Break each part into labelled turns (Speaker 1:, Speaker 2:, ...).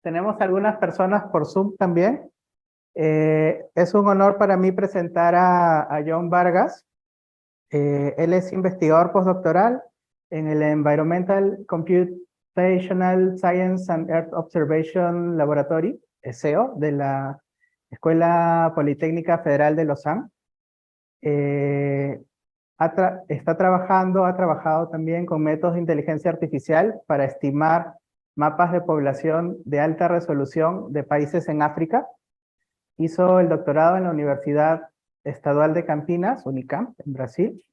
Speaker 1: Tenemos algunas personas por Zoom también. Es un honor para mí presentar a John Vargas. Él es investigador postdoctoral en el Environmental Computational Science and Earth Observation Laboratory, ESEO, de la Escuela Politécnica Federal de Lausanne. Ha trabajado también con métodos de inteligencia artificial para estimar mapas de población de alta resolución de países en África. Hizo el doctorado en la Universidad Estadual de Campinas, Unicamp, en Brasil,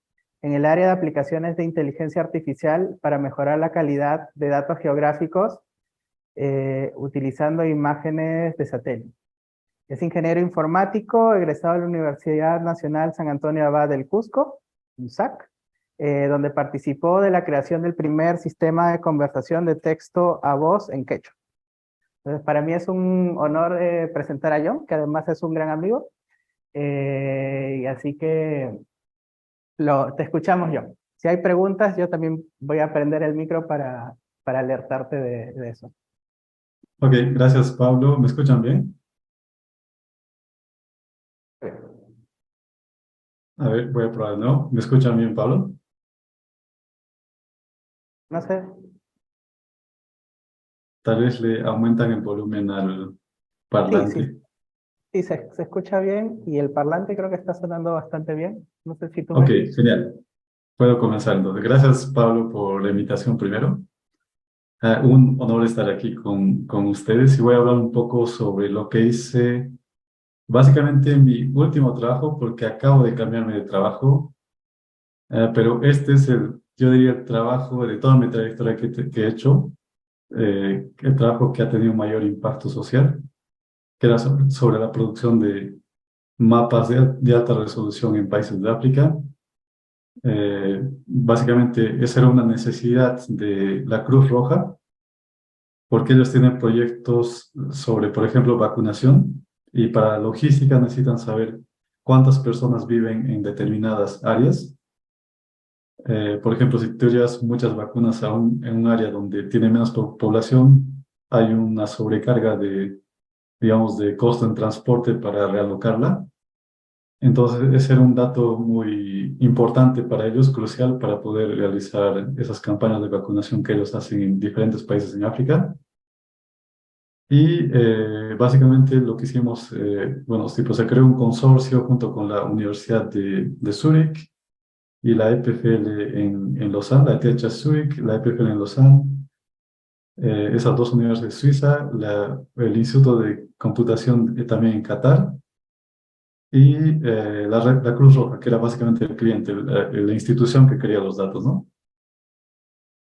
Speaker 1: en el área de aplicaciones de inteligencia artificial para mejorar la calidad de datos geográficos utilizando imágenes de satélite. Es ingeniero informático, egresado de la Universidad Nacional San Antonio Abad del Cusco, UNSAC, donde participó de la creación del primer sistema de conversación de texto a voz en quechua. Entonces, para mí es un honor presentar a John, que además es un gran amigo. Y así que te escuchamos, John. Si hay preguntas, yo también voy a prender el micro para alertarte de eso.
Speaker 2: Ok, gracias Pablo. ¿Me escuchan bien? A ver, voy a probar, ¿no? ¿Me escuchan bien, Pablo?
Speaker 1: No sé.
Speaker 2: Tal vez le aumentan el volumen al parlante.
Speaker 1: Sí, se escucha bien y el parlante creo que está sonando bastante bien. No sé si tú me
Speaker 2: Ok,
Speaker 1: escuchas.
Speaker 2: genial. Puedo comenzar entonces. Gracias, Pablo, por la invitación primero. Un honor estar aquí con ustedes y voy a hablar un poco sobre lo que hice básicamente en mi último trabajo, porque acabo de cambiarme de trabajo, pero este es yo diría, el trabajo de toda mi trayectoria que he hecho, el trabajo que ha tenido mayor impacto social, que era sobre la producción de mapas de alta resolución en países de África. Básicamente, esa era una necesidad de la Cruz Roja, porque ellos tienen proyectos sobre, por ejemplo, vacunación, y para logística necesitan saber cuántas personas viven en determinadas áreas. Por ejemplo, si tú llevas muchas vacunas en un área donde tiene menos población, hay una sobrecarga digamos, de costo en transporte para realocarla. Entonces, ese era un dato muy importante para ellos, crucial para poder realizar esas campañas de vacunación que ellos hacen en diferentes países en África. Y básicamente lo que hicimos, bueno, tipo, se creó un consorcio junto con la Universidad de Zúrich y la EPFL en Lausanne, la ETH Zúrich, la EPFL en Lausanne, esas dos universidades de Suiza, el Instituto de Computación también en Qatar, y la Cruz Roja, que era básicamente el cliente, la institución que quería los datos, ¿no?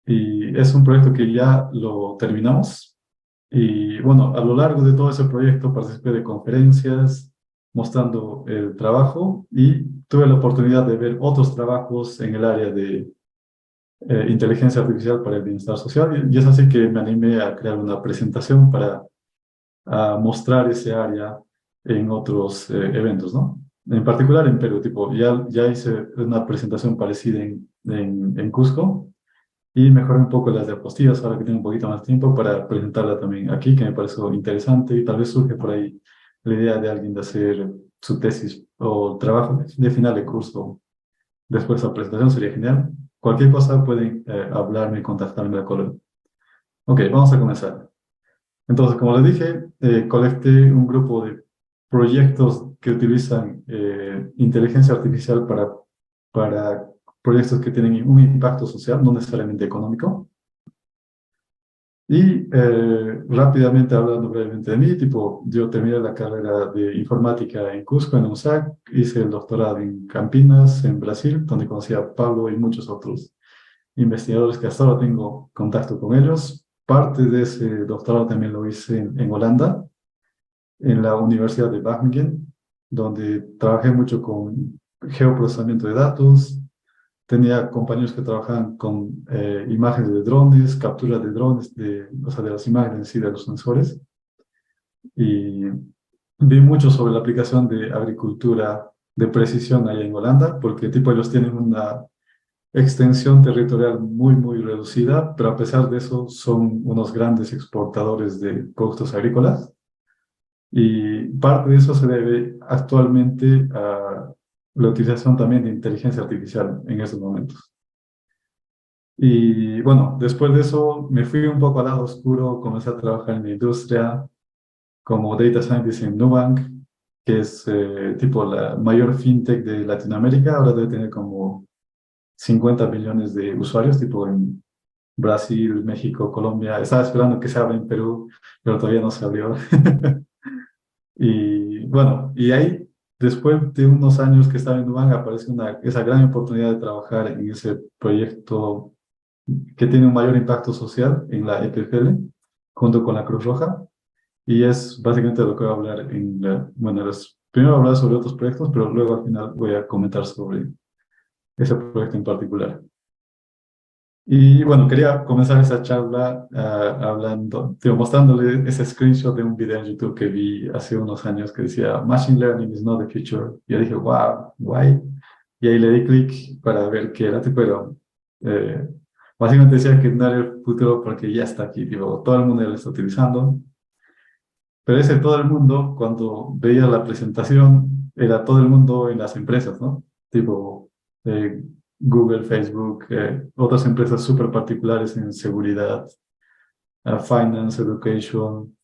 Speaker 2: Y es un proyecto que ya lo terminamos. Y bueno, a lo largo de todo ese proyecto participé de conferencias mostrando el trabajo y tuve la oportunidad de ver otros trabajos en el área de inteligencia artificial para el bienestar social. Y es así que me animé a crear una presentación para mostrar ese área en otros eventos, ¿no? En particular en Perú, tipo, ya hice una presentación parecida en Cusco y mejoré un poco las diapositivas ahora que tengo un poquito más tiempo para presentarla también aquí, que me pareció interesante, y tal vez surge por ahí la idea de alguien de hacer su tesis o trabajo de final de curso después de la presentación, sería genial. Cualquier cosa pueden hablarme, contactarme al correo. Ok, vamos a comenzar. Entonces, como les dije, colecté un grupo de proyectos que utilizan inteligencia artificial para proyectos que tienen un impacto social, no necesariamente económico. Y rápidamente, hablando brevemente de mí, tipo, yo terminé la carrera de informática en Cusco, en UNSAC, hice el doctorado en Campinas, en Brasil, donde conocí a Pablo y muchos otros investigadores que hasta ahora tengo contacto con ellos. Parte de ese doctorado también lo hice en Holanda, en la Universidad de Wageningen, donde trabajé mucho con geoprocesamiento de datos. Tenía compañeros que trabajaban con imágenes de drones, captura de drones, o sea, de las imágenes en sí, de los sensores. Y vi mucho sobre la aplicación de agricultura de precisión allá en Holanda, porque tipo ellos tienen extensión territorial muy, muy reducida, pero a pesar de eso son unos grandes exportadores de productos agrícolas. Y parte de eso se debe actualmente a la utilización también de inteligencia artificial en estos momentos. Y bueno, después de eso me fui un poco al lado oscuro, comencé a trabajar en la industria como Data Scientist en Nubank, que es tipo la mayor fintech de Latinoamérica. Ahora debe tener como 50 millones de usuarios, tipo en Brasil, México, Colombia. Estaba esperando que se abra en Perú, pero todavía no se abrió. Y bueno, y ahí, después de unos años que estaba en Nubank, aparece esa gran oportunidad de trabajar en ese proyecto que tiene un mayor impacto social en la EPFL, junto con la Cruz Roja. Y es básicamente lo que voy a hablar bueno, primero voy a hablar sobre otros proyectos, pero luego al final voy a comentar sobre ese proyecto en particular. Y bueno, quería comenzar esa charla hablando, digo, mostrándole ese screenshot de un video en YouTube que vi hace unos años que decía Machine Learning is not the future. Y yo dije, wow, guay. Y ahí le di clic para ver qué era, pero eh, básicamente decía que no era el futuro porque ya está aquí, tipo, todo el mundo ya lo está utilizando. Pero ese todo el mundo, cuando veía la presentación, era todo el mundo en las empresas, ¿no? Tipo eh, Google, Facebook, otras empresas súper particulares en seguridad, finance, education,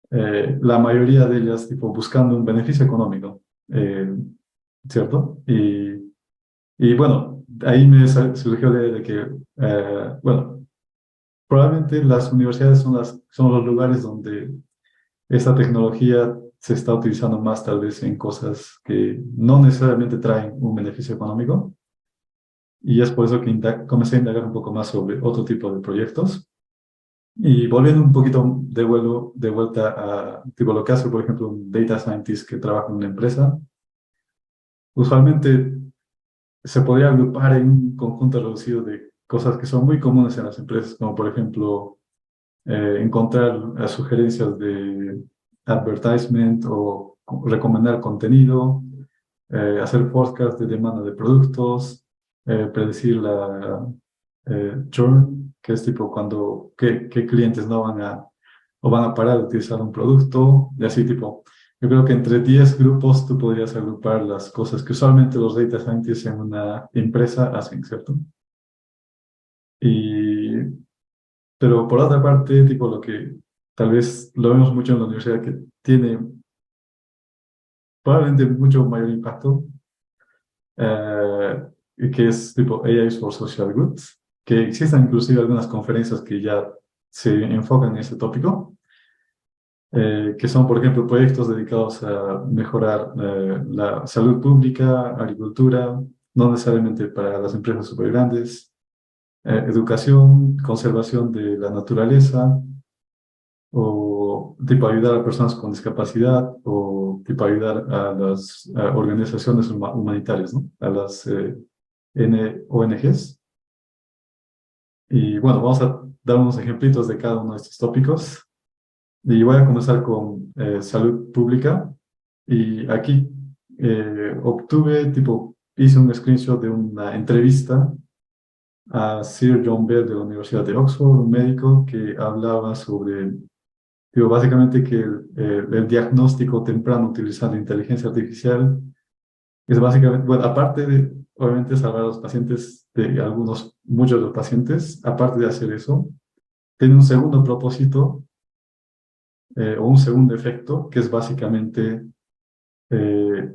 Speaker 2: la mayoría de ellas, tipo, buscando un beneficio económico, eh, ¿cierto? Y bueno, ahí me surgió la idea de que, bueno, probablemente las universidades son los lugares donde esta tecnología se está utilizando más tal vez en cosas que no necesariamente traen un beneficio económico. Y es por eso que comencé a indagar un poco más sobre otro tipo de proyectos. Y volviendo un poquito de vuelta a tipo, lo que hace, por ejemplo, un data scientist que trabaja en una empresa, usualmente se podría agrupar en un conjunto reducido de cosas que son muy comunes en las empresas, como por ejemplo encontrar sugerencias de advertisement o recomendar contenido, hacer forecast de demanda de productos, predecir la churn, que es tipo cuando qué clientes no van a o van a parar de utilizar un producto, y así tipo. Yo creo que entre 10 grupos tú podrías agrupar las cosas que usualmente los data scientists en una empresa hacen, ¿cierto? Y pero por otra parte, tipo lo que tal vez lo vemos mucho en la universidad que tiene probablemente mucho mayor impacto, y que es tipo AI for Social Goods, que existen inclusive algunas conferencias que ya se enfocan en ese tópico, que son, por ejemplo, proyectos dedicados a mejorar la salud pública, agricultura, no necesariamente para las empresas súper grandes, educación, conservación de la naturaleza, o tipo ayudar a personas con discapacidad, o tipo ayudar a las organizaciones humanitarias, ¿no? A las ONGs. Y bueno, vamos a dar unos ejemplitos de cada uno de estos tópicos. Y voy a comenzar con salud pública. Y aquí hice un screenshot de una entrevista a Sir John Bell de la Universidad de Oxford, un médico que hablaba sobre, digo, básicamente que el diagnóstico temprano utilizando inteligencia artificial es básicamente, bueno, aparte de, obviamente, salvar a los pacientes, de muchos de los pacientes, aparte de hacer eso, tiene un segundo propósito o un segundo efecto, que es básicamente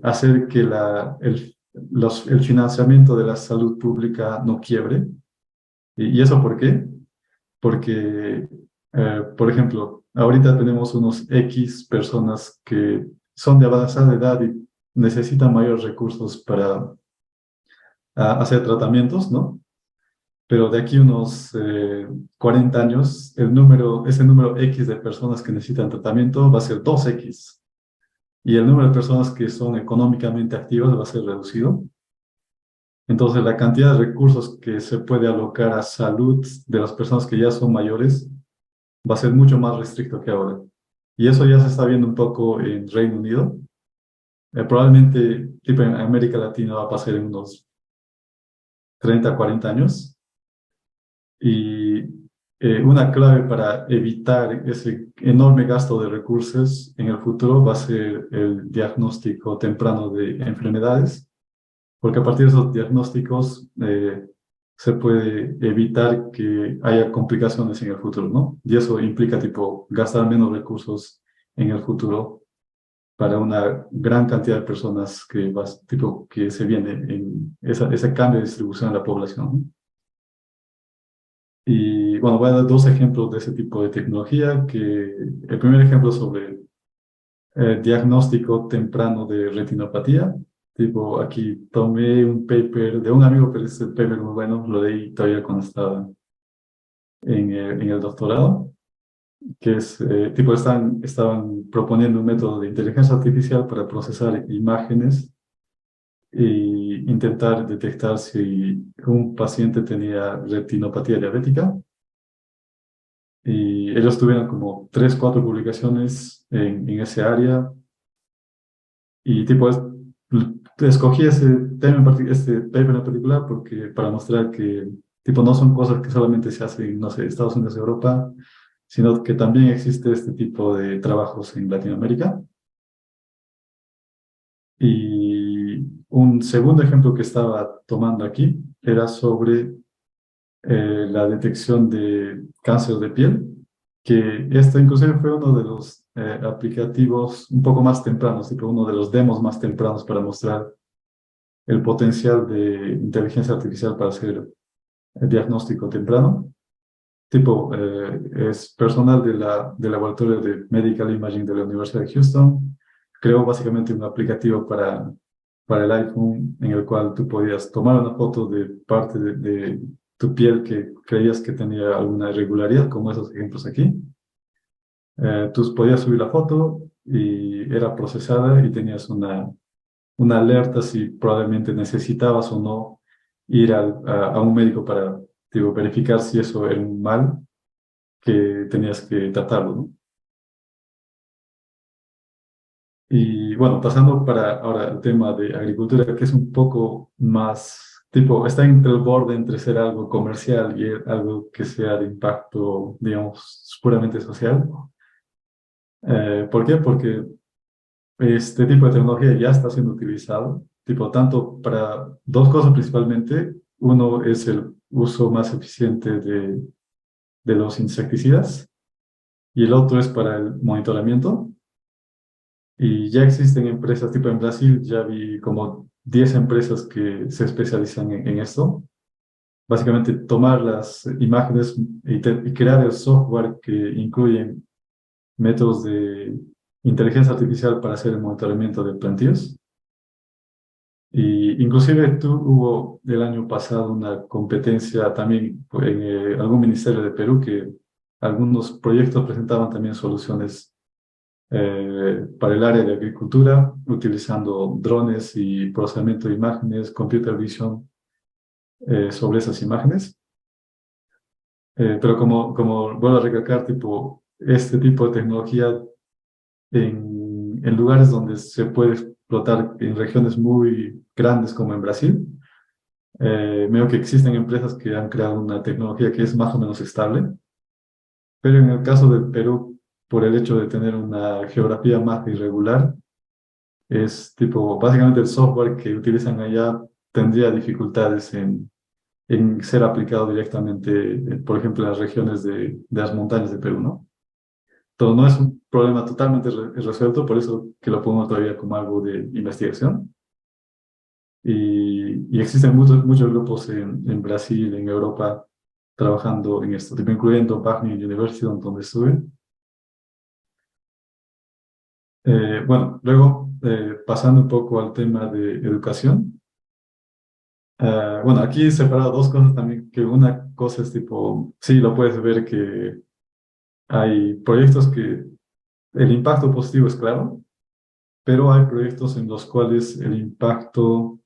Speaker 2: hacer que el financiamiento de la salud pública no quiebre. ¿Y eso por qué? Porque, por ejemplo, ahorita tenemos unos X personas que son de avanzada edad y necesitan mayores recursos para hacer tratamientos, ¿no? Pero de aquí unos 40 años, ese número X de personas que necesitan tratamiento va a ser 2X. Y el número de personas que son económicamente activas va a ser reducido. Entonces, la cantidad de recursos que se puede alocar a salud de las personas que ya son mayores va a ser mucho más restricto que ahora. Y eso ya se está viendo un poco en Reino Unido. Probablemente, tipo en América Latina va a pasar en unos 30, 40 años. Y una clave para evitar ese enorme gasto de recursos en el futuro va a ser el diagnóstico temprano de enfermedades, porque a partir de esos diagnósticos se puede evitar que haya complicaciones en el futuro, ¿no? Y eso implica, tipo, gastar menos recursos en el futuro para una gran cantidad de personas tipo, que se viene en ese cambio de distribución de la población, ¿no? Y bueno, voy a dar dos ejemplos de ese tipo de tecnología, que el primer ejemplo sobre diagnóstico temprano de retinopatía. Tipo, aquí tomé un paper de un amigo, pero es el paper muy bueno, lo leí todavía cuando estaba en el doctorado, que es, tipo, estaban proponiendo un método de inteligencia artificial para procesar imágenes e intentar detectar si un paciente tenía retinopatía diabética. Y ellos tuvieron como 3, 4 publicaciones en ese área. Y tipo, escogí ese tema este paper en particular porque para mostrar que tipo, no son cosas que solamente se hacen en, no sé, Estados Unidos, Europa, sino que también existe este tipo de trabajos en Latinoamérica. Y un segundo ejemplo que estaba tomando aquí era sobre la detección de cáncer de piel, que esto inclusive fue uno de los aplicativos un poco más tempranos, tipo uno de los demos más tempranos para mostrar el potencial de inteligencia artificial para hacer el diagnóstico temprano. Tipo, es personal del laboratorio de Medical Imaging de la Universidad de Houston. Creó básicamente un aplicativo para el iPhone en el cual tú podías tomar una foto de parte de tu piel que creías que tenía alguna irregularidad, como esos ejemplos aquí. Tú podías subir la foto y era procesada y tenías una alerta si probablemente necesitabas o no ir a un médico para, digo, verificar si eso era un mal que tenías que tratarlo, ¿no? Y bueno, pasando para ahora el tema de agricultura, que es un poco más, tipo, está entre el borde entre ser algo comercial y algo que sea de impacto, digamos, puramente social. ¿Por qué? Porque este tipo de tecnología ya está siendo utilizado, tipo, tanto para dos cosas principalmente. Uno es el uso más eficiente de los insecticidas y el otro es para el monitoramiento. Y ya existen empresas, tipo en Brasil ya vi como 10 empresas que se especializan en esto. Básicamente tomar las imágenes y crear el software que incluye métodos de inteligencia artificial para hacer el monitoramiento de plantíos. Y inclusive hubo el año pasado una competencia también en algún ministerio de Perú que algunos proyectos presentaban también soluciones para el área de agricultura, utilizando drones y procesamiento de imágenes, computer vision sobre esas imágenes. Pero como vuelvo a recalcar, tipo, este tipo de tecnología en lugares donde se puede explotar en regiones muy grandes como en Brasil, veo que existen empresas que han creado una tecnología que es más o menos estable, pero en el caso del Perú, por el hecho de tener una geografía más irregular, es tipo, básicamente el software que utilizan allá tendría dificultades en ser aplicado directamente, por ejemplo, en las regiones de las montañas de Perú, ¿no? Todo no es un problema totalmente resuelto, por eso que lo pongo todavía como algo de investigación. Y existen muchos grupos en Brasil, en Europa, trabajando en esto, tipo, incluyendo Wagner University, donde estuve. Bueno, luego, pasando un poco al tema de educación. Bueno, aquí he separado dos cosas también, que una cosa es tipo, sí, lo puedes ver que hay proyectos que el impacto positivo es claro, pero hay proyectos en los cuales el impacto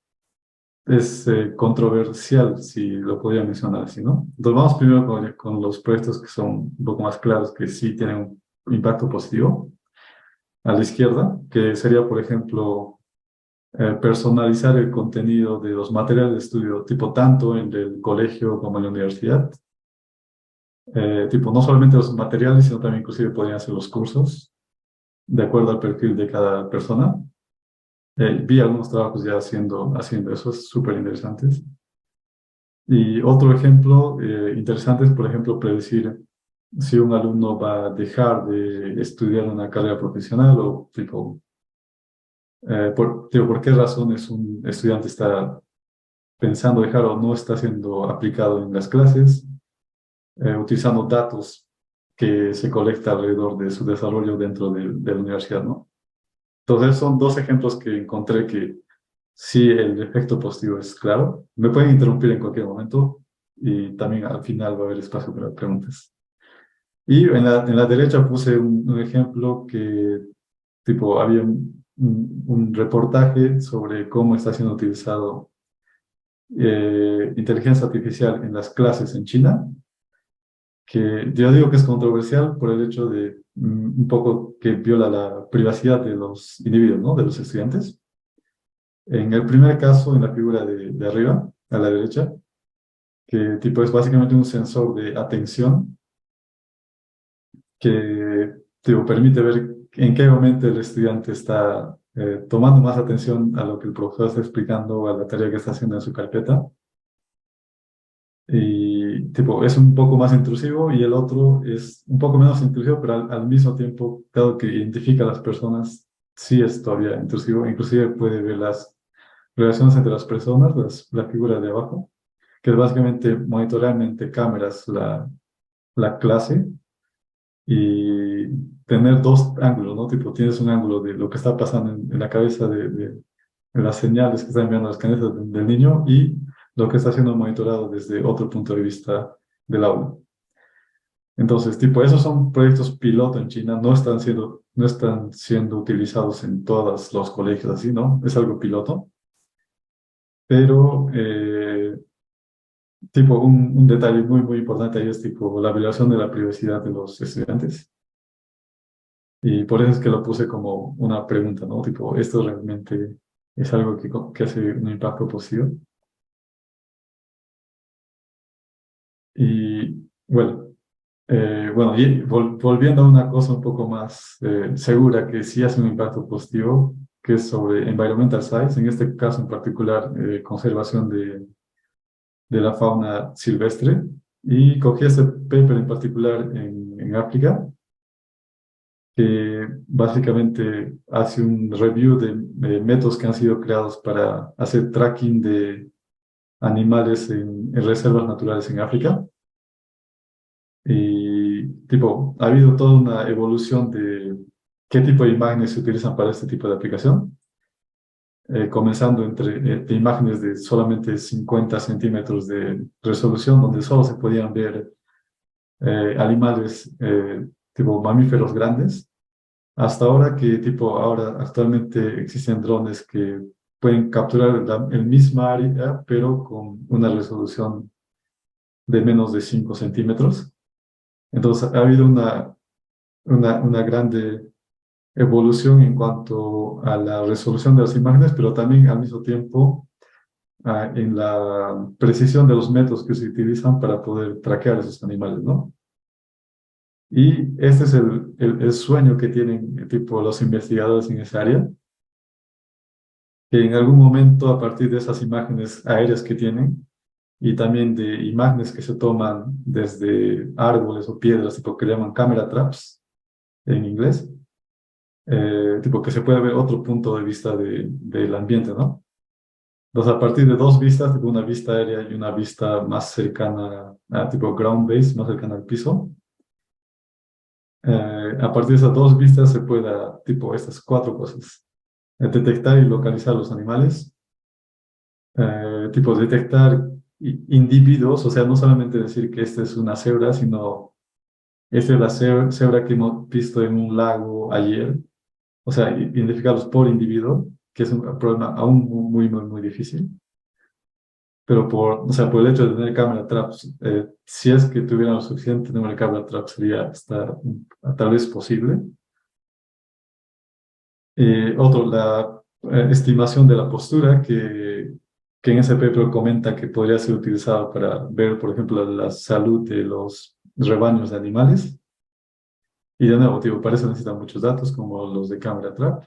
Speaker 2: es controversial, si lo podría mencionar así, ¿no? Entonces vamos primero con los proyectos que son un poco más claros, que sí tienen un impacto positivo. A la izquierda, que sería, por ejemplo, personalizar el contenido de los materiales de estudio, tipo tanto en el colegio como en la universidad. Tipo, no solamente los materiales, sino también inclusive podrían ser los cursos, de acuerdo al perfil de cada persona. Vi algunos trabajos ya haciendo eso, es súper interesantes. Y otro ejemplo interesante es, por ejemplo, predecir si un alumno va a dejar de estudiar una carrera profesional o, tipo, por qué razones un estudiante está pensando dejar o no está siendo aplicado en las clases, utilizando datos que se colecta alrededor de su desarrollo dentro de la universidad, ¿no? Entonces, son dos ejemplos que encontré que sí, el efecto positivo es claro. Me pueden interrumpir en cualquier momento y también al final va a haber espacio para preguntas. Y en la derecha puse un ejemplo que, tipo, había un reportaje sobre cómo está siendo utilizado inteligencia artificial en las clases en China, que yo digo que es controversial por el hecho de un poco que viola la privacidad de los individuos, ¿no? De los estudiantes. En el primer caso, en la figura de arriba, a la derecha, que tipo es básicamente un sensor de atención que tipo, permite ver en qué momento el estudiante está tomando más atención a lo que el profesor está explicando o a la tarea que está haciendo en su carpeta. Y tipo, es un poco más intrusivo y el otro es un poco menos intrusivo, pero al mismo tiempo, dado que identifica a las personas, sí es todavía intrusivo. Inclusive puede ver las relaciones entre las personas, la figura de abajo, que es básicamente monitorear mediante cámaras la clase y tener dos ángulos, ¿no? Tipo, tienes un ángulo de lo que está pasando en la cabeza de las señales que están enviando las cabezas del niño y lo que está siendo monitorado desde otro punto de vista del aula. Entonces, tipo, esos son proyectos piloto en China, no están siendo utilizados en todos los colegios así, ¿no? Es algo piloto, pero tipo, un detalle muy importante ahí es tipo la violación de la privacidad de los estudiantes. Y por eso es que lo puse como una pregunta, ¿no? Tipo, ¿esto realmente es algo que hace un impacto positivo? Y bueno, y volviendo a una cosa un poco más segura que sí hace un impacto positivo, que es sobre environmental science, en este caso en particular, conservación de la fauna silvestre. Y cogí este paper en particular en África, que básicamente hace un review de métodos que han sido creados para hacer tracking de animales en reservas naturales en África. Y tipo, ha habido toda una evolución de qué tipo de imágenes se utilizan para este tipo de aplicación, comenzando de imágenes de solamente 50 centímetros de resolución, donde solo se podían ver animales tipo mamíferos grandes, hasta ahora que tipo, ahora actualmente existen drones que pueden capturar el mismo área, pero con una resolución de menos de 5 centímetros. Entonces ha habido una grande evolución en cuanto a la resolución de las imágenes, pero también al mismo tiempo en la precisión de los métodos que se utilizan para poder traquear esos animales, ¿no? Y este es el sueño que tienen tipo los investigadores en esa área, que en algún momento a partir de esas imágenes aéreas que tienen y también de imágenes que se toman desde árboles o piedras, tipo que le llaman camera traps en inglés, tipo que se puede ver otro punto de vista del ambiente, ¿no? Entonces, a partir de dos vistas, tipo una vista aérea y una vista más cercana a tipo ground base, más cercana al piso, a partir de esas dos vistas se pueda, tipo, estas cuatro cosas. Detectar y localizar los animales, tipo, detectar individuos, o sea, no solamente decir que esta es una cebra, sino esta es la cebra que hemos visto en un lago ayer, o sea, identificarlos por individuo, que es un problema aún muy difícil. Pero o sea, por el hecho de tener cámara traps, si es que tuviera lo suficiente número de cámara traps, sería tal vez posible. Otro, estimación de la postura que en ese paper comenta que podría ser utilizado para ver, por ejemplo, la salud de los rebaños de animales. Y de nuevo, tipo, para eso necesitan muchos datos como los de cámara trap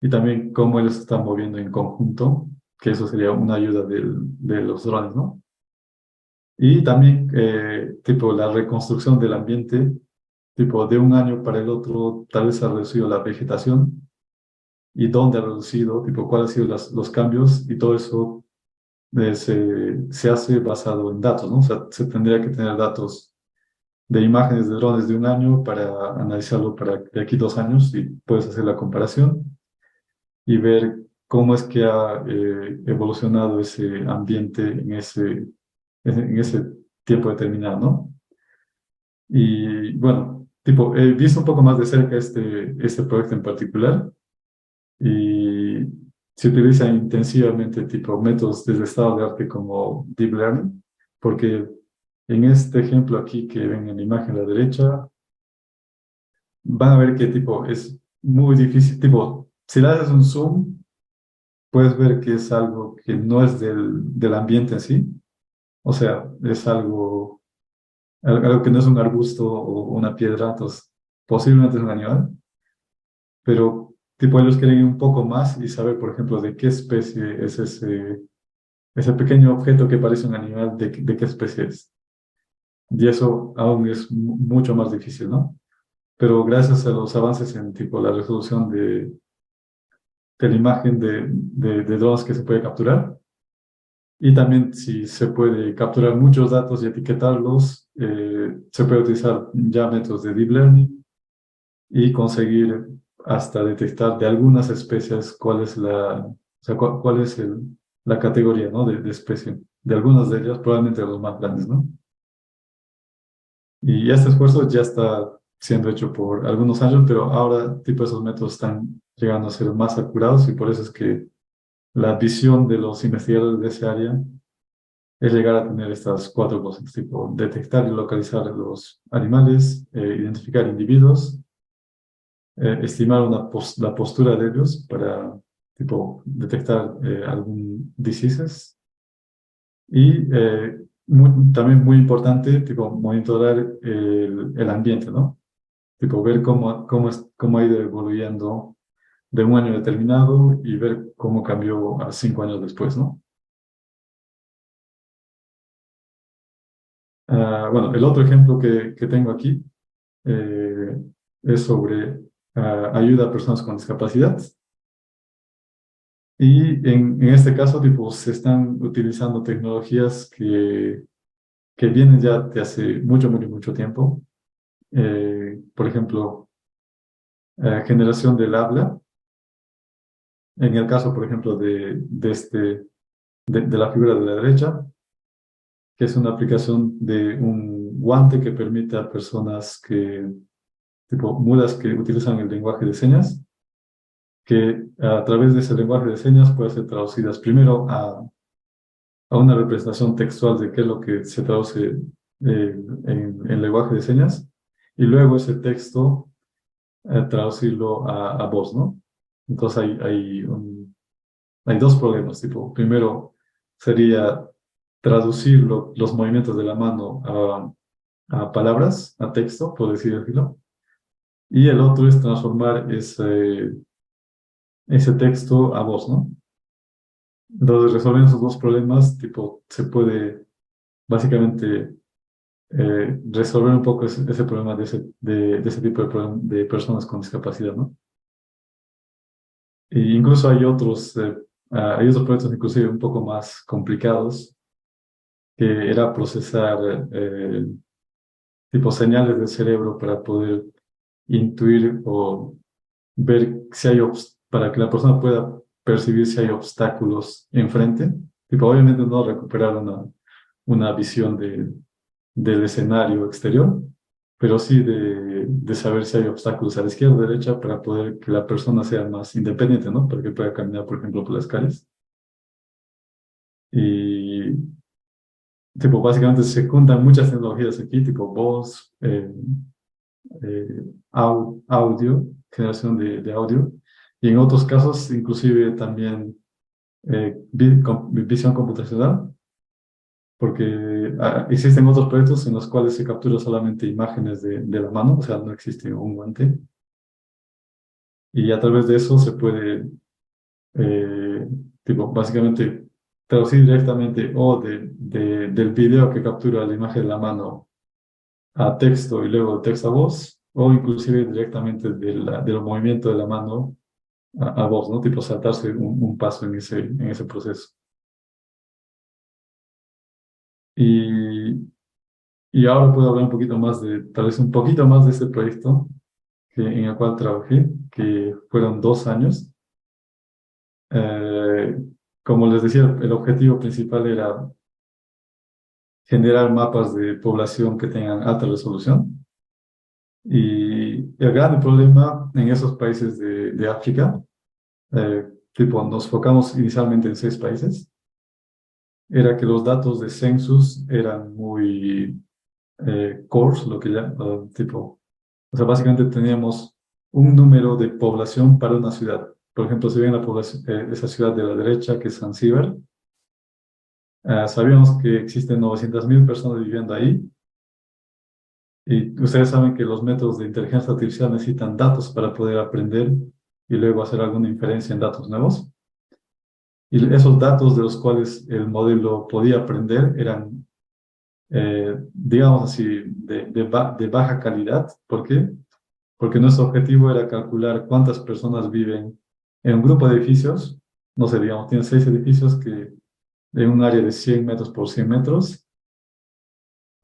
Speaker 2: y también cómo ellos se están moviendo en conjunto, que eso sería una ayuda de los drones, ¿no? Y también, tipo, la reconstrucción del ambiente, tipo, de un año para el otro, tal vez ha reducido la vegetación y dónde ha reducido, tipo, cuáles han sido los cambios y todo eso se hace basado en datos, ¿no? O sea, se tendría que tener datos de imágenes de drones de un año para analizarlo para de aquí 2 años y puedes hacer la comparación y ver cómo es que ha evolucionado ese ambiente en ese tiempo determinado, ¿no? Y bueno, tipo, he visto un poco más de cerca este proyecto en particular y se utiliza intensivamente tipo métodos desde estado de arte como Deep Learning, porque en este ejemplo aquí que ven en la imagen a la derecha, van a ver que tipo es muy difícil, tipo, si le haces un zoom, puedes ver que es algo que no es del ambiente en sí, o sea, es algo que no es un arbusto o una piedra, entonces posiblemente es un animal, pero tipo ellos quieren ir un poco más y saber, por ejemplo, de qué especie es ese pequeño objeto que parece un animal, de qué especie es. Y eso aún es mucho más difícil, ¿no? Pero gracias a los avances en tipo la resolución de la imagen de drones que se puede capturar, y también si se puede capturar muchos datos y etiquetarlos, se puede utilizar ya métodos de deep learning y conseguir hasta detectar de algunas especies cuál es o sea, cuál es la categoría, ¿no? de especie. De algunas de ellas, probablemente de los más grandes, ¿no? Y este esfuerzo ya está siendo hecho por algunos años, pero ahora tipo esos métodos están llegando a ser más acurados y por eso es que la visión de los investigadores de esa área es llegar a tener estas cuatro cosas, tipo detectar y localizar los animales, identificar individuos, estimar la postura de ellos para tipo detectar algún diseases y también muy importante, tipo monitorar el ambiente, ¿no? Tipo ver cómo ha ido evoluyendo de un año determinado y ver cómo cambió a 5 años después, ¿no? Bueno, el otro ejemplo que tengo aquí eh, es sobre ayuda a personas con discapacidad. Y en este caso, tipo, se están utilizando tecnologías que vienen ya de hace mucho, mucho, mucho tiempo. Por ejemplo, generación del habla. En el caso, por ejemplo, de la figura de la derecha, que es una aplicación de un guante que permite a personas tipo, mudas que utilizan el lenguaje de señas, que a través de ese lenguaje de señas puede ser traducidas primero a una representación textual de qué es lo que se traduce en lenguaje de señas, y luego ese texto traducirlo a voz, ¿no? Entonces hay dos problemas, tipo, primero sería traducir los movimientos de la mano a palabras, a texto, por decirlo, y el otro es transformar ese texto a voz, ¿no? Entonces, resolviendo esos dos problemas, tipo, se puede básicamente resolver un poco ese problema de ese tipo de personas con discapacidad, ¿no? E incluso hay otros proyectos inclusive un poco más complicados, que era procesar tipo señales del cerebro para poder intuir o ver si para que la persona pueda percibir si hay obstáculos enfrente. Tipo, obviamente no recuperar una visión del escenario exterior, pero sí de saber si hay obstáculos a la izquierda o derecha para poder que la persona sea más independiente, ¿no? Para que pueda caminar, por ejemplo, por las calles. Y, tipo, básicamente se juntan muchas tecnologías aquí, tipo voz, audio, generación de audio, y en otros casos inclusive también visión computacional, porque existen otros proyectos en los cuales se captura solamente imágenes de la mano, o sea, no existe un guante, y a través de eso se puede, eh, tipo, básicamente traducir directamente o del video que captura la imagen de la mano a texto y luego de texto a voz, o inclusive directamente del movimiento de la mano a voz, ¿no? Tipo saltarse un paso en ese proceso. Y, y ahora puedo hablar un poquito más tal vez un poquito más de este proyecto en el cual trabajé, que fueron 2 años. Eh, Como les decía, el objetivo principal era generar mapas de población que tengan alta resolución. Y el gran problema en esos países de África, tipo, nos focamos inicialmente en 6 países, era que los datos de census eran muy coarse, lo que ya, tipo, o sea, básicamente teníamos un número de población para una ciudad. Por ejemplo, si ven la población, esa ciudad de la derecha, que es Zanzíbar, sabíamos que existen 900.000 personas viviendo ahí, y ustedes saben que los métodos de inteligencia artificial necesitan datos para poder aprender y luego hacer alguna inferencia en datos nuevos. Y esos datos de los cuales el modelo podía aprender eran, digamos así, de baja calidad. ¿Por qué? Porque nuestro objetivo era calcular cuántas personas viven en un grupo de edificios. No sé, digamos, tiene 6 edificios que en un área de 100 metros por 100 metros.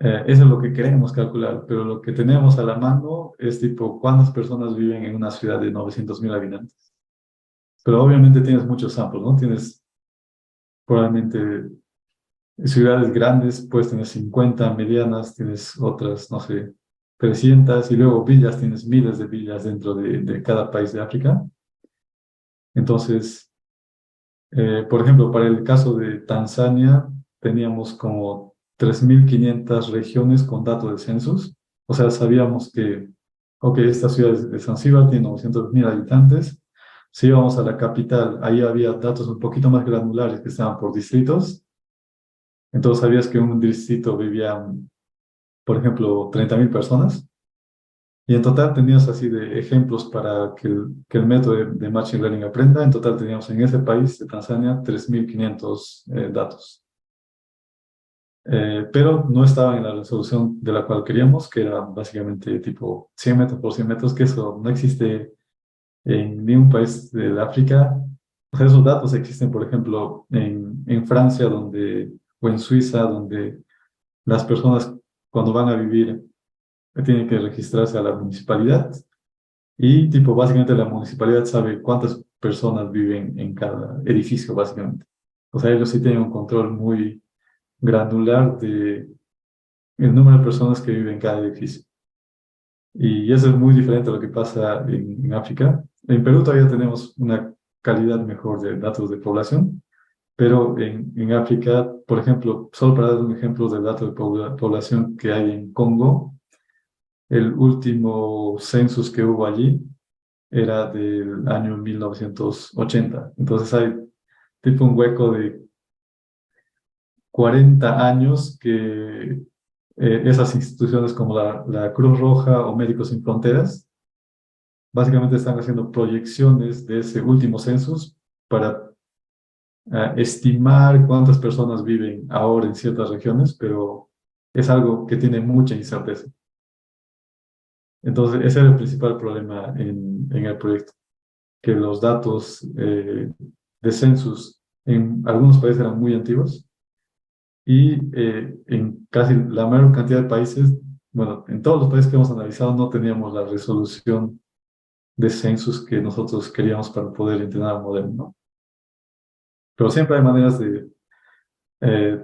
Speaker 2: Eso es lo que queremos calcular, pero lo que tenemos a la mano es tipo cuántas personas viven en una ciudad de 900.000 habitantes. Pero obviamente tienes muchos samples, ¿no? Tienes probablemente ciudades grandes, puedes tener 50 medianas, tienes otras, no sé, 300, y luego villas, tienes miles de villas dentro de cada país de África. Entonces, por ejemplo, para el caso de Tanzania, teníamos como 3.500 regiones con datos de censos. O sea, sabíamos que, ok, esta ciudad de Zanzíbar tiene 900.000 habitantes. Si íbamos a la capital, ahí había datos un poquito más granulares que estaban por distritos. Entonces, sabías que en un distrito vivían, por ejemplo, 30.000 personas. Y en total tenías así de ejemplos para que el método de Machine Learning aprenda. En total teníamos en ese país de Tanzania 3.500 datos. Pero no estaba en la resolución de la cual queríamos, que era básicamente tipo 100 metros por 100 metros, que eso no existe en ningún país de África. O sea, esos datos existen, por ejemplo, en Francia o en Suiza, donde las personas cuando van a vivir tienen que registrarse a la municipalidad. Y tipo, básicamente la municipalidad sabe cuántas personas viven en cada edificio, básicamente. O sea, ellos sí tienen un control muy granular de el número de personas que viven en cada edificio. Y eso es muy diferente a lo que pasa en África. En Perú todavía tenemos una calidad mejor de datos de población, pero en África, por ejemplo, solo para dar un ejemplo del dato de población que hay en Congo, el último census que hubo allí era del año 1980. Entonces hay tipo un hueco de 40 años que esas instituciones como la Cruz Roja o Médicos Sin Fronteras básicamente están haciendo proyecciones de ese último census para estimar cuántas personas viven ahora en ciertas regiones, pero es algo que tiene mucha incerteza. Entonces, ese era el principal problema en el proyecto, que los datos de census en algunos países eran muy antiguos y en casi la mayor cantidad de países, bueno, en todos los países que hemos analizado no teníamos la resolución de census que nosotros queríamos para poder entrenar al modelo, ¿no? Pero siempre hay maneras de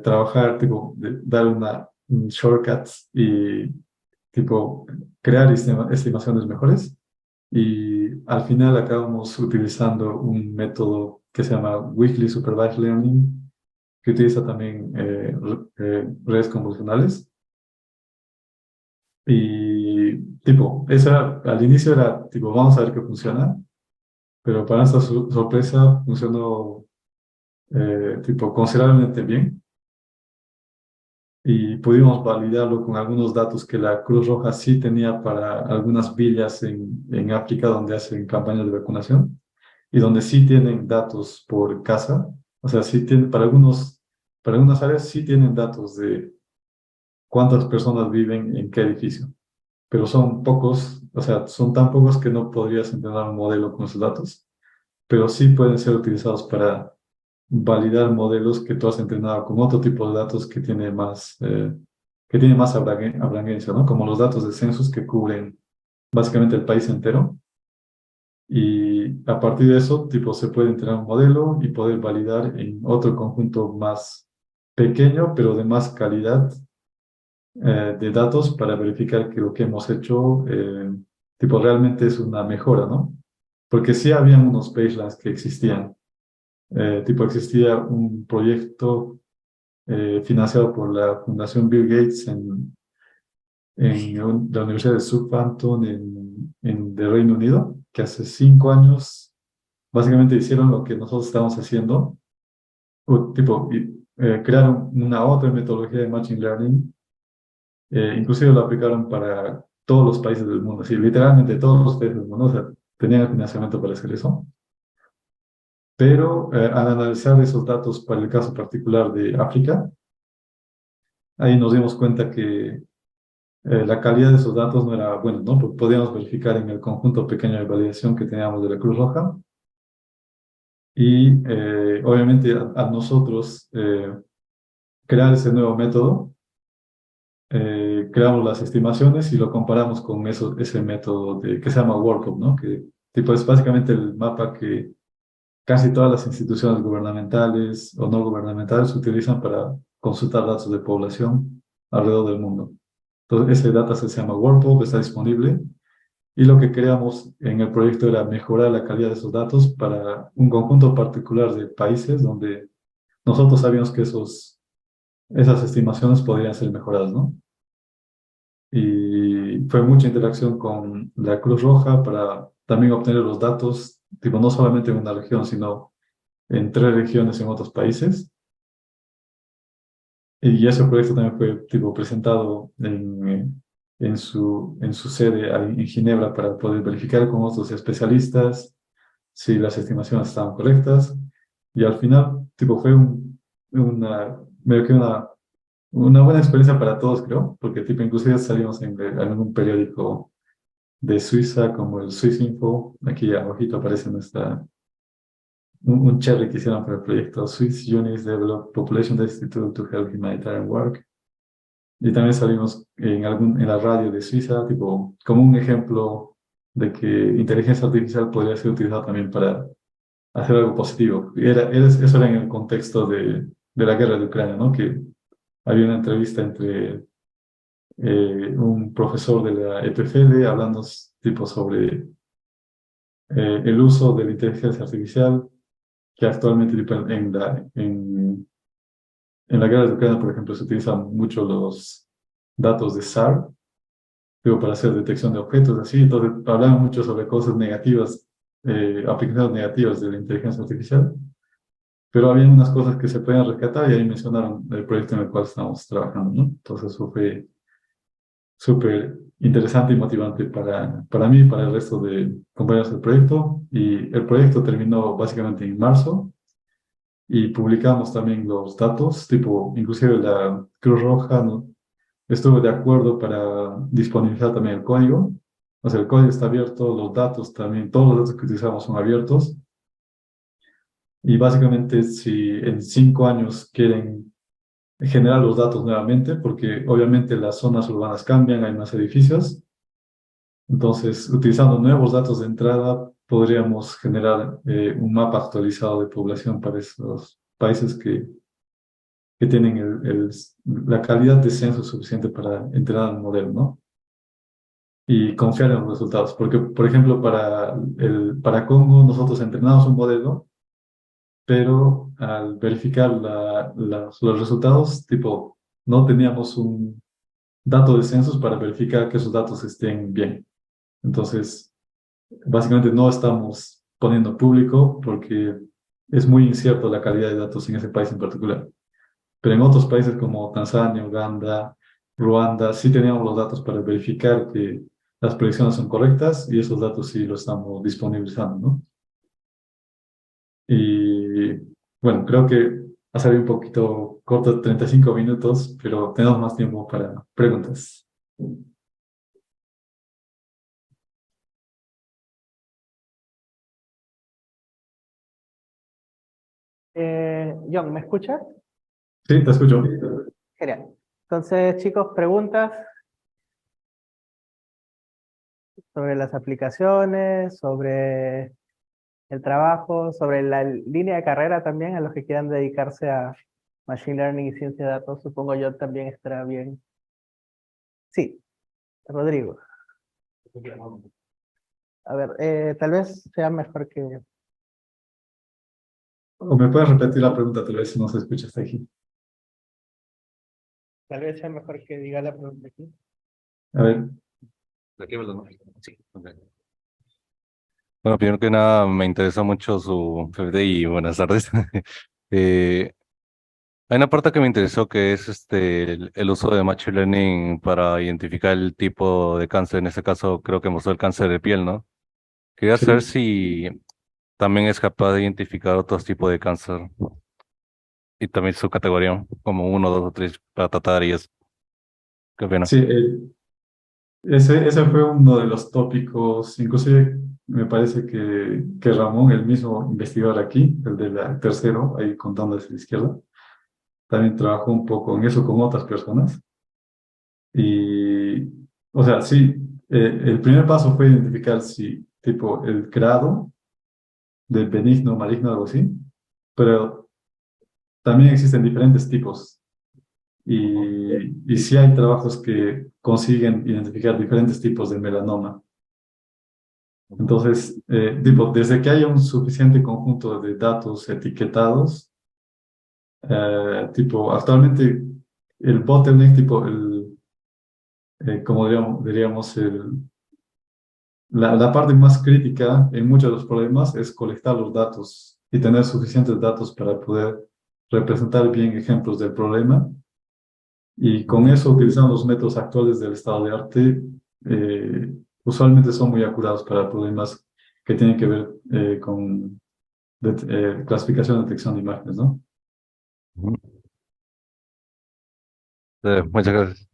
Speaker 2: trabajar, tipo, de dar un shortcut y, tipo, crear estimaciones mejores. Y al final acabamos utilizando un método que se llama Weakly Supervised Learning, que utiliza también redes convolucionales. Y tipo, al inicio era tipo, vamos a ver qué funciona, pero para nuestra sorpresa funcionó tipo considerablemente bien y pudimos validarlo con algunos datos que la Cruz Roja sí tenía para algunas villas en África donde hacen campañas de vacunación y donde sí tienen datos por casa. O sea, sí tienen, para algunas áreas sí tienen datos de cuántas personas viven en qué edificio, pero son pocos, o sea, son tan pocos que no podrías entrenar un modelo con esos datos, pero sí pueden ser utilizados para validar modelos que tú has entrenado con otro tipo de datos que tiene más abundancia, ¿no? Como los datos de censos que cubren básicamente el país entero. Y a partir de eso, tipo, se puede entrenar un modelo y poder validar en otro conjunto más pequeño, pero de más calidad de datos para verificar que lo que hemos hecho, tipo, realmente es una mejora, ¿no? Porque sí habían unos baselines que existían. Tipo, existía un proyecto financiado por la Fundación Bill Gates en la Universidad de Southampton de Reino Unido, que hace 5 años básicamente hicieron lo que nosotros estamos haciendo, tipo, crearon una otra metodología de Machine Learning, inclusive lo aplicaron para todos los países del mundo, sí, literalmente todos los países del mundo, o sea, tenían el financiamiento para hacer eso. Pero al analizar esos datos para el caso particular de África, ahí nos dimos cuenta que la calidad de esos datos no era buena, ¿no? Porque podíamos verificar en el conjunto pequeño de validación que teníamos de la Cruz Roja y obviamente a nosotros crear ese nuevo método, creamos las estimaciones y lo comparamos con ese método que se llama Workup, ¿no? Que tipo, es básicamente el mapa que casi todas las instituciones gubernamentales o no gubernamentales utilizan para consultar datos de población alrededor del mundo. Entonces, ese dataset se llama Workup, está disponible. Y lo que queríamos en el proyecto era mejorar la calidad de esos datos para un conjunto particular de países donde nosotros sabíamos que esas estimaciones podrían ser mejoradas, ¿no? Y fue mucha interacción con la Cruz Roja para también obtener los datos, tipo, no solamente en una región, sino en 3 regiones en otros países. Y ese proyecto también fue tipo, presentado en su sede ahí en Ginebra para poder verificar con otros especialistas si las estimaciones estaban correctas. Y al final, tipo, fue medio que una buena experiencia para todos, creo, porque tipo, inclusive salimos en algún periódico de Suiza como el Swiss Info. Aquí abajito aparece un cherry que hicieron para el proyecto Swiss Units Develop Population Institute to Help Humanitarian Work. Y también salimos en la radio de Suiza, tipo, como un ejemplo de que inteligencia artificial podría ser utilizada también para hacer algo positivo. Eso era en el contexto de la guerra de Ucrania, ¿no? Que había una entrevista entre un profesor de la EPFL hablando tipo sobre el uso de la inteligencia artificial que actualmente tipo, en la guerra de Ucrania, por ejemplo, se utilizan mucho los datos de SAR, digo, para hacer detección de objetos, así, entonces hablaban mucho sobre cosas negativas, aplicaciones negativas de la inteligencia artificial, pero había unas cosas que se pueden rescatar y ahí mencionaron el proyecto en el cual estamos trabajando, ¿no? Entonces eso fue súper interesante y motivante para mí y para el resto de compañeros del proyecto, y el proyecto terminó básicamente en marzo y publicamos también los datos, tipo, inclusive la Cruz Roja, ¿no? Estuve de acuerdo para disponibilizar también el código. O sea, el código está abierto, los datos también, todos los datos que utilizamos son abiertos. Y básicamente, si en 5 años quieren generar los datos nuevamente, porque obviamente las zonas urbanas cambian, hay más edificios. Entonces, utilizando nuevos datos de entrada, podríamos generar un mapa actualizado de población para esos países que tienen la calidad de censo suficiente para entrenar un modelo, ¿no? Y confiar en los resultados. Porque, por ejemplo, para Congo nosotros entrenamos un modelo, pero al verificar los resultados, tipo, no teníamos un dato de censos para verificar que esos datos estén bien. Entonces, básicamente no estamos poniendo público porque es muy incierto la calidad de datos en ese país en particular. Pero en otros países como Tanzania, Uganda, Ruanda, sí teníamos los datos para verificar que las predicciones son correctas y esos datos sí los estamos disponibilizando, ¿no? Y bueno, creo que ha salido un poquito corto, 35 minutos, pero tenemos más tiempo para preguntas.
Speaker 1: John, ¿me escuchas?
Speaker 2: Sí, te escucho.
Speaker 1: Genial. Entonces, chicos, preguntas sobre las aplicaciones, sobre el trabajo, sobre la línea de carrera también, a los que quieran dedicarse a Machine Learning y ciencia de datos, supongo yo también estará bien. Sí, Rodrigo. A ver, tal vez sea mejor que...
Speaker 2: ¿O me puedes repetir la pregunta, tal vez si no se escucha hasta aquí?
Speaker 1: Tal vez sea mejor que diga la pregunta aquí.
Speaker 2: A ver,
Speaker 3: Sí, ok. Bueno, primero que nada, me interesa mucho su PhD y buenas tardes. Eh, Hay una parte que me interesó que es el uso de Machine Learning para identificar el tipo de cáncer. En este caso, creo que mostró el cáncer de piel, ¿no? Quería saber
Speaker 2: sí.
Speaker 3: si también es capaz de identificar otros tipos de cáncer y también su categoría, como uno, dos o tres, para tratar y es. Qué pena.
Speaker 2: Sí, ese fue uno de los tópicos, inclusive me parece que Ramón, el mismo investigador aquí, el de la tercero, ahí contando hacia la izquierda, también trabajó un poco en eso con otras personas. Y, o sea, sí, el primer paso fue identificar si, tipo, el grado del benigno, maligno, algo así, pero también existen diferentes tipos. Y sí hay trabajos que consiguen identificar diferentes tipos de melanoma. Entonces, tipo, desde que haya un suficiente conjunto de datos etiquetados, tipo, actualmente el bottleneck, tipo, como diríamos, la parte más crítica en muchos de los problemas es colectar los datos y tener suficientes datos para poder representar bien ejemplos del problema. Y con eso, utilizando los métodos actuales del estado de arte, usualmente son muy acurados para problemas que tienen que ver con clasificación y detección de imágenes, ¿no?
Speaker 3: Ujú. Muchas gracias.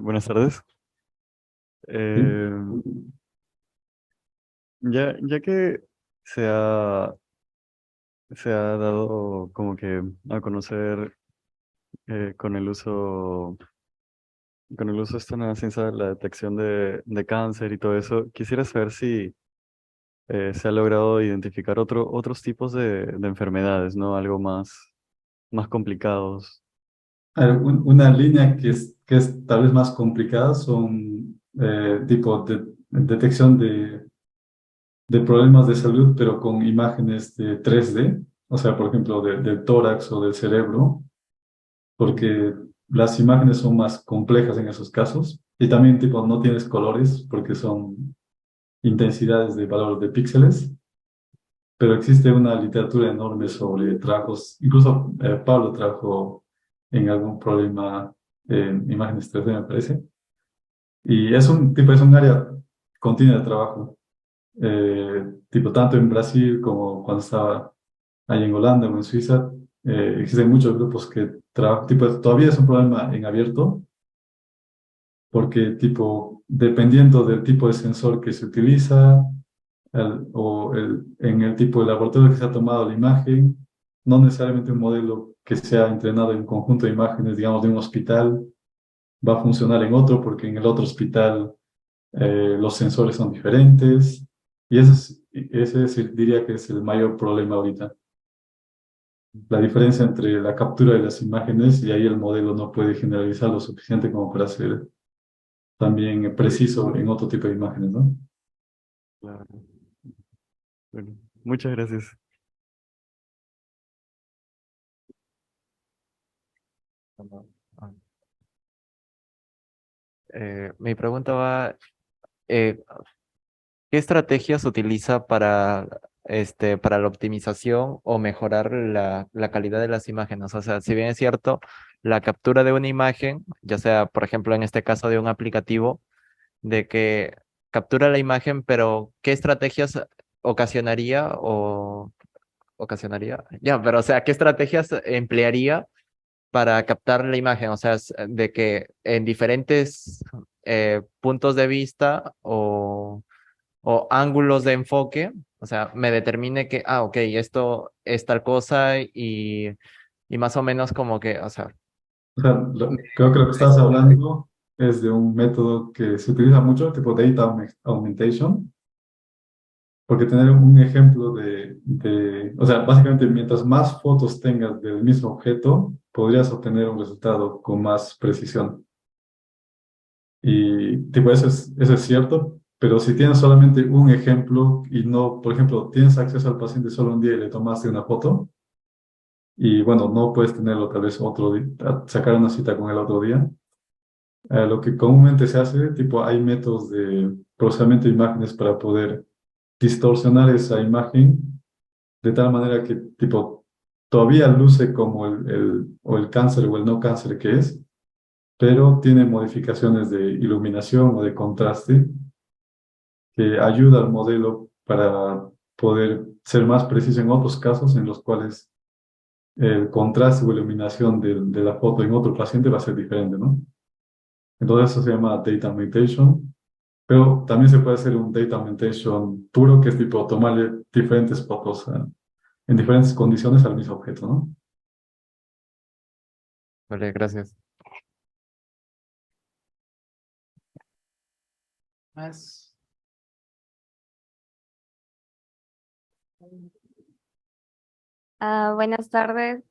Speaker 4: Buenas tardes.
Speaker 2: ¿Sí?
Speaker 4: Eh, ya que se ha, se ha dado como que a conocer con el uso de esta nueva ciencia de la detección de cáncer y todo eso, quisiera saber si se ha logrado identificar otros tipos de enfermedades, ¿no? Algo más complicados.
Speaker 2: A ver, una línea que es tal vez más complicada son tipo de detección de problemas de salud, pero con imágenes de 3D, o sea, por ejemplo, del tórax o del cerebro, porque las imágenes son más complejas en esos casos. Y también, tipo, no tienes colores porque son intensidades de valor de píxeles, pero existe una literatura enorme sobre trabajos, incluso Pablo trabajó en algún problema en imágenes 3D, me parece, y es un área continua de trabajo, tipo tanto en Brasil como cuando estaba ahí en Holanda o en Suiza, existen muchos grupos que trabajan, tipo, todavía es un problema en abierto, porque tipo, dependiendo del tipo de sensor que se utiliza, en el tipo de laboratorio que se ha tomado la imagen, no necesariamente un modelo que sea entrenado en un conjunto de imágenes, digamos, de un hospital, va a funcionar en otro, porque en el otro hospital los sensores son diferentes, y diría que es el mayor problema ahorita. La diferencia entre la captura de las imágenes y ahí el modelo no puede generalizar lo suficiente como para ser también preciso en otro tipo de imágenes, ¿no?
Speaker 4: Claro. Bueno, muchas gracias.
Speaker 5: Ah. Mi pregunta va, eh, ¿qué estrategias utiliza para la optimización o mejorar la calidad de las imágenes? O sea, si bien es cierto, la captura de una imagen, ya sea, por ejemplo, en este caso de un aplicativo, de que captura la imagen, pero ¿qué estrategias ocasionaría o ocasionaría? Ya, pero o sea, ¿qué estrategias emplearía para captar la imagen? O sea, de que en diferentes puntos de vista o ángulos de enfoque, o sea, me determine que, ok, esto es tal cosa y más o menos como que, o sea,
Speaker 2: O sea, creo que lo que estás hablando es de un método que se utiliza mucho, tipo augmentation, porque tener un ejemplo o sea, básicamente mientras más fotos tengas del mismo objeto, podrías obtener un resultado con más precisión. Y tipo, eso es cierto, pero si tienes solamente un ejemplo y no, por ejemplo, tienes acceso al paciente solo un día y le tomaste una foto, y bueno, no puedes tenerlo tal vez otro día, sacar una cita con el otro día. Lo que comúnmente se hace, tipo, hay métodos de procesamiento de imágenes para poder distorsionar esa imagen de tal manera que, tipo, todavía luce como o el cáncer o el no cáncer que es, pero tiene modificaciones de iluminación o de contraste que ayuda al modelo para poder ser más preciso en otros casos en los cuales el contraste o iluminación de la foto en otro paciente va a ser diferente, ¿no? Entonces eso se llama data augmentation, pero también se puede hacer un data augmentation puro, que es tipo tomarle diferentes fotos en diferentes condiciones al mismo objeto, ¿no?
Speaker 5: vale, gracias.
Speaker 1: Más.
Speaker 6: Buenas tardes.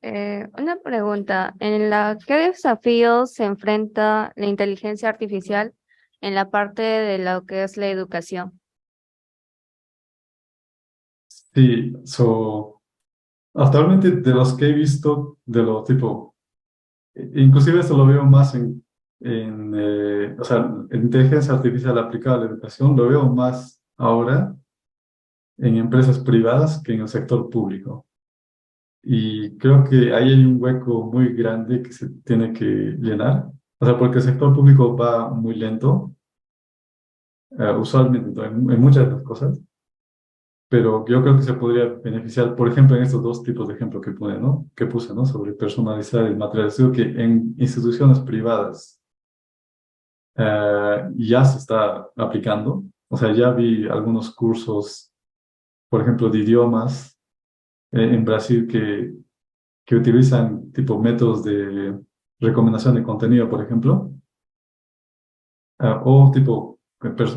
Speaker 6: Una pregunta. ¿Qué desafíos se enfrenta la inteligencia artificial en la parte de lo que es la educación?
Speaker 2: Sí, actualmente de los que he visto, de lo tipo, inclusive esto lo veo más o sea, en inteligencia artificial aplicada a la educación, lo veo más ahora en empresas privadas que en el sector público. Y creo que ahí hay un hueco muy grande que se tiene que llenar. O sea, porque el sector público va muy lento, usualmente, ¿no? En muchas de las cosas, pero yo creo que se podría beneficiar, por ejemplo, en estos dos tipos de ejemplos que puse, ¿no? Sobre personalizar el material de estudio, que en instituciones privadas ya se está aplicando. O sea, ya vi algunos cursos, por ejemplo, de idiomas en Brasil que utilizan tipo métodos de recomendación de contenido, por ejemplo, o tipo,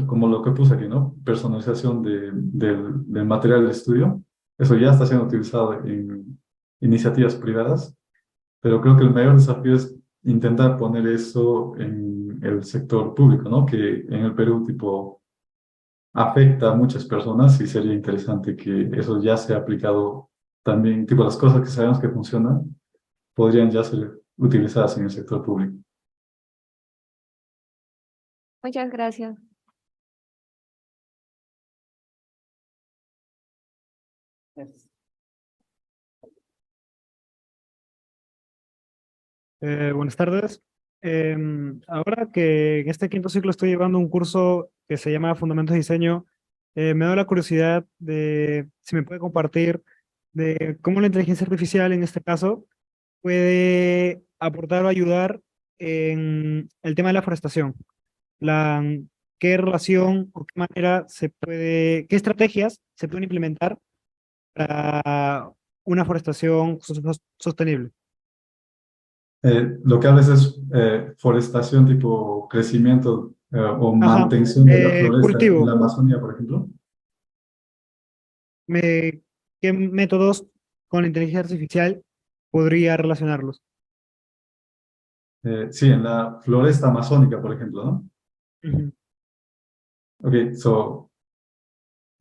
Speaker 2: como lo que puse aquí, ¿no? Personalización del material de estudio. Eso ya está siendo utilizado en iniciativas privadas, pero creo que el mayor desafío es intentar poner eso en el sector público, ¿no? Que en el Perú, tipo, afecta a muchas personas y sería interesante que eso ya sea aplicado también, tipo, las cosas que sabemos que funcionan podrían ya ser utilizadas en el sector público.
Speaker 6: Muchas gracias.
Speaker 1: Yes.
Speaker 7: Buenas tardes. Ahora que en este quinto ciclo estoy llevando un curso que se llama Fundamentos de Diseño, me da la curiosidad de si me puede compartir de cómo la inteligencia artificial en este caso puede aportar o ayudar en el tema de la forestación. La, ¿Qué relación o qué manera qué estrategias se pueden implementar para una forestación sostenible?
Speaker 2: Lo que hablas es forestación tipo crecimiento o
Speaker 7: Ajá,
Speaker 2: mantención de la floresta en la
Speaker 7: cultivo.
Speaker 2: Amazonía, por ejemplo.
Speaker 7: ¿Qué métodos con la inteligencia artificial podría relacionarlos?
Speaker 2: Sí, en la floresta amazónica, por ejemplo, ¿no?
Speaker 7: Ujú.
Speaker 2: Ok,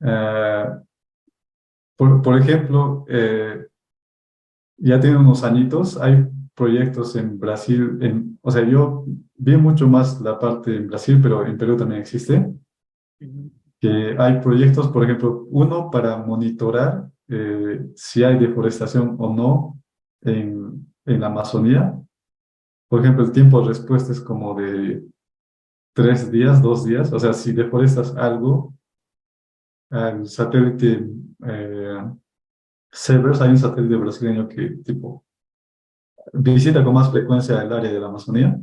Speaker 2: eh, por ejemplo, ya tiene unos añitos, hay proyectos en Brasil, o sea, yo vi mucho más la parte en Brasil, pero en Perú también existe, que hay proyectos, por ejemplo, uno para monitorar si hay deforestación o no en la Amazonía. Por ejemplo, el tiempo de respuesta es como de 3 días, 2 días. O sea, si deforestas algo, el satélite Severs, hay un satélite brasileño que tipo visita con más frecuencia el área de la Amazonía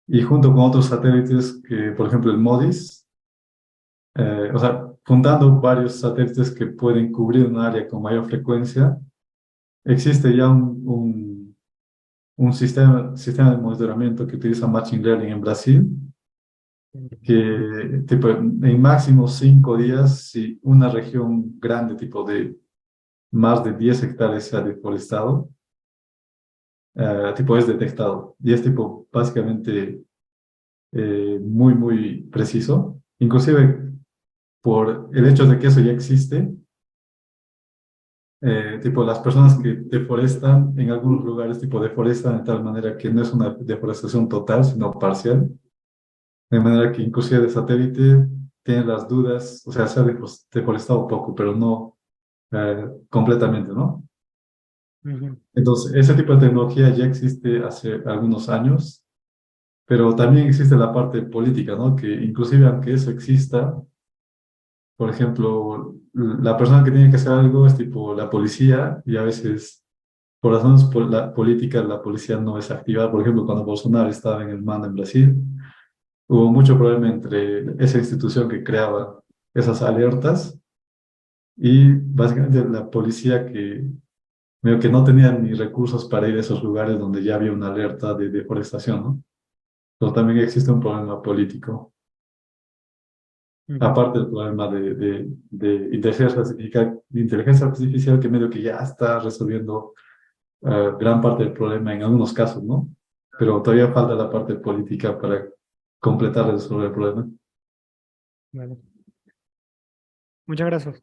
Speaker 2: y junto con otros satélites que, por ejemplo, el MODIS, o sea, juntando varios satélites que pueden cubrir un área con mayor frecuencia, existe ya un sistema de monitoramiento que utiliza Machine Learning en Brasil, que tipo, en máximo 5 días, si una región grande, tipo de más de 10 hectáreas se ha deforestado, tipo es detectado. Y es tipo básicamente muy, muy preciso. Inclusive por el hecho de que eso ya existe, tipo las personas que deforestan en algunos lugares, tipo deforestan de tal manera que no es una deforestación total, sino parcial. De manera que inclusive de satélite tienen las dudas, o sea, se ha deforestado poco, pero no completamente, ¿no? Entonces, ese tipo de tecnología ya existe hace algunos años, pero también existe la parte política, ¿no? Que inclusive aunque eso exista, por ejemplo, la persona que tiene que hacer algo es tipo la policía y a veces por razones políticas la policía no es activa. Por ejemplo, cuando Bolsonaro estaba en el mando en Brasil, hubo mucho problema entre esa institución que creaba esas alertas y básicamente la policía que medio que no tenía ni recursos para ir a esos lugares donde ya había una alerta de deforestación, ¿no? Pero también existe un problema político, aparte del problema de inteligencia artificial que medio que ya está resolviendo gran parte del problema en algunos casos, ¿no? Pero todavía falta la parte política para completar de resolver el problema.
Speaker 7: Vale. Muchas gracias.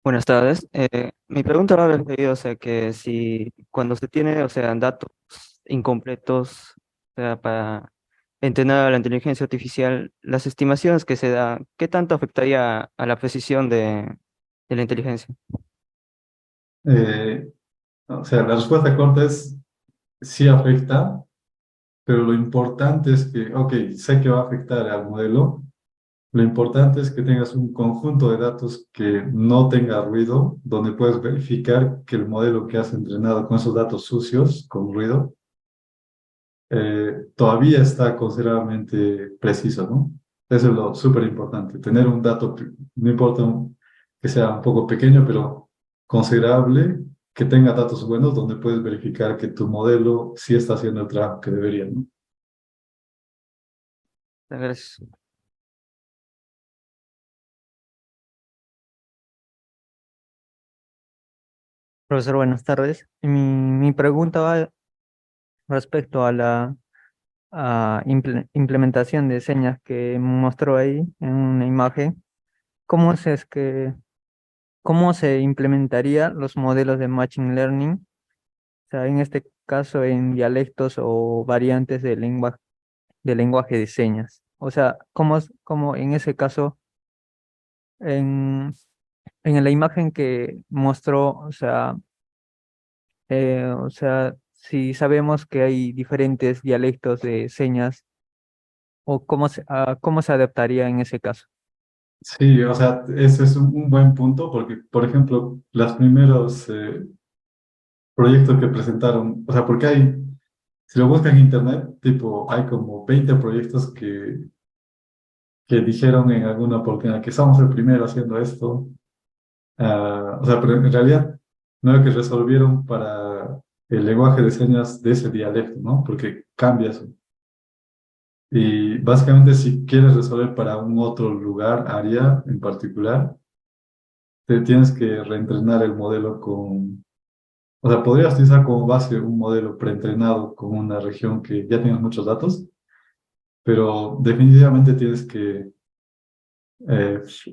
Speaker 8: Buenas tardes. Mi pregunta va referido, o sea, que si cuando se tiene, o sea, datos incompletos, o sea, para entrenar a la inteligencia artificial, las estimaciones que se dan, ¿qué tanto afectaría a la precisión de la inteligencia?
Speaker 2: Eh, o sea, la respuesta corta es sí afecta, pero lo importante es que, ok, sé que va a afectar al modelo. Lo importante es que tengas un conjunto de datos que no tenga ruido, donde puedes verificar que el modelo que has entrenado con esos datos sucios, con ruido, todavía está considerablemente preciso, ¿no? Eso es lo súper importante, tener un dato, no importa que sea un poco pequeño, pero considerable, que tenga datos buenos, donde puedes verificar que tu modelo sí está haciendo el trabajo que debería, ¿no?
Speaker 8: Gracias.
Speaker 9: Profesor, buenas tardes. Mi pregunta va respecto a la implementación de señas que mostró ahí en una imagen. Es que, cómo se implementaría los modelos de Machine Learning? O sea, en este caso en dialectos o variantes de lenguaje de señas. O sea, cómo en ese caso, en, en la imagen que mostró, o sea, si sabemos que hay diferentes dialectos de señas, o cómo se adaptaría en ese caso.
Speaker 2: Sí, o sea, ese es un buen punto porque, por ejemplo, los primeros proyectos que presentaron, o sea, porque si lo buscas en internet, tipo, hay como 20 proyectos que dijeron en alguna oportunidad que somos el primero haciendo esto. O sea, pero en realidad no es que resolvieron para el lenguaje de señas de ese dialecto, ¿no? Porque cambia eso. Y básicamente si quieres resolver para un otro lugar, área en particular, te tienes que reentrenar el modelo con, o sea, podrías utilizar como base un modelo preentrenado con una región que ya tienes muchos datos, pero definitivamente tienes que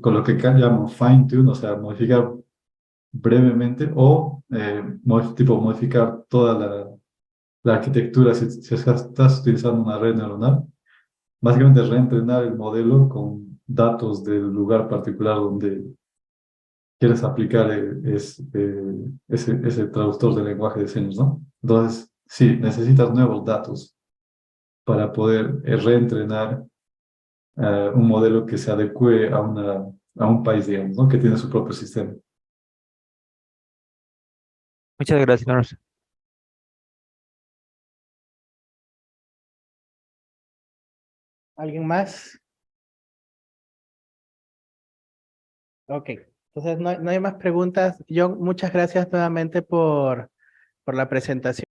Speaker 2: con lo que llamo fine tune, o sea, modificar brevemente o tipo modificar toda la arquitectura si estás utilizando una red neuronal. Básicamente reentrenar el modelo con datos del lugar particular donde quieres aplicar ese traductor de lenguaje de señas, ¿no? Entonces, sí, necesitas nuevos datos para poder reentrenar un modelo que se adecue a un país, digamos, ¿no? Que tiene su propio sistema.
Speaker 8: Muchas gracias.
Speaker 1: ¿Alguien más? Ok, entonces no hay más preguntas. Muchas gracias nuevamente por la presentación.